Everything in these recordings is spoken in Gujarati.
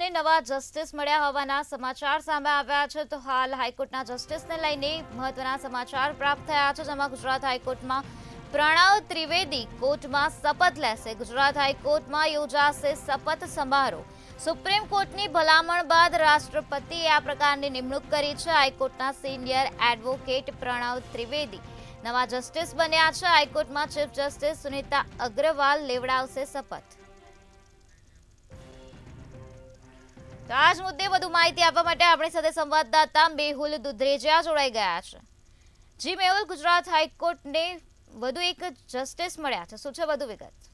હાઈકોર્ટને નવા જસ્ટિસ મળ્યા હોવાના સમાચાર સામે આવ્યા છે। તો હાલ હાઈકોર્ટના જસ્ટિસને લઈને મહત્વના સમાચાર પ્રાપ્ત થયા છે, જેમાં ગુજરાત હાઈકોર્ટમાં પ્રણવ ત્રિવેદી કોર્ટમાં શપથ લેશે। ગુજરાત હાઈકોર્ટમાં યોજાશે શપથ સમારોહ। સુપ્રીમ કોર્ટની ભલામણ બાદ રાષ્ટ્રપતિએ આ પ્રકારની નિમણૂક કરી છે। હાઈકોર્ટના સિનિયર એડવોકેટ પ્રણવ ત્રિવેદી નવા જસ્ટિસ બન્યા છે। હાઈકોર્ટમાં ચીફ જસ્ટિસ સુનિતા અગ્રવાલ લેવડાવશે શપથ। તો આ જ મુદ્દે વધુ માહિતી આપવા માટે આપણી સાથે સંવાદદાતા મેહુલ દુધરેજિયા જોડાઈ ગયા છે। જી મેહુલ, ગુજરાત હાઈકોર્ટને વધુ એક જસ્ટિસ મળ્યા છે, શું છે વધુ વિગત?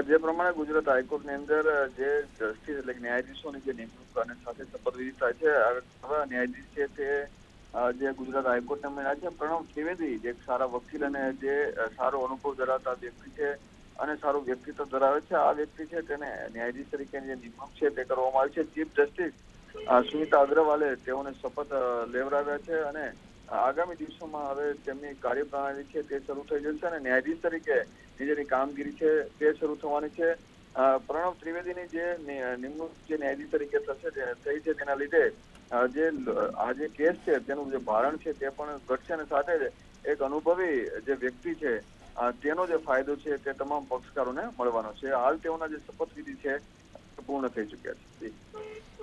જે પ્રમાણે ગુજરાત હાઈકોર્ટની અંદર જે જસ્ટિસ એટલે ન્યાયાધીશોની જે નિમણૂક અને સાથે શપથવિધિ થાય છે, આવા ન્યાયાધીશ છે તે જે ગુજરાત હાઈકોર્ટને મળ્યા છે પ્રણવ ત્રિવેદી, જે એક સારા વકીલ અને જે સારો અનુભવ ધરાવતા વ્યક્તિ છે અને સારું વ્યક્તિત્વ ધરાવે છે। આ વ્યક્તિ છે તેને ન્યાયાધીશ તરીકેની જે નિમણૂક છે તે કરવામાં આવી છે। ચીફ જસ્ટિસ સુનિતા અગ્રવાલે તેઓને શપથ લેવડાવ્યા છે અને આગામી દિવસોમાં હવે તેમની કાર્યપ્રણાલી છે તે શરૂ થઈ જશે અને ન્યાયાધીશ તરીકે જેની કામગીરી છે તે શરૂ થવાની છે। પ્રણવ ત્રિવેદીની જે નિમણૂક જે ન્યાયાધીશ તરીકે થઈ છે તેના લીધે જે આ જે કેસ છે તેનું જે ભારણ છે તે પણ ઘટશે અને સાથે જ એક અનુભવી જે વ્યક્તિ છે તેનો જે ફાયદો છે તે તમામ પક્ષકારોને મળવાનો છે। હાલ તેઓના જે શપથવિધિ છે પૂર્ણ થઈ ચુક્યા છે।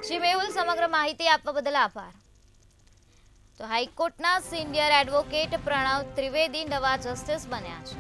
જી મેહુલ, સમગ્ર માહિતી આપવા બદલ આભાર। તો હાઈકોર્ટના સિનિયર એડવોકેટ પ્રણવ ત્રિવેદી નવા જસ્ટિસ બન્યા છે।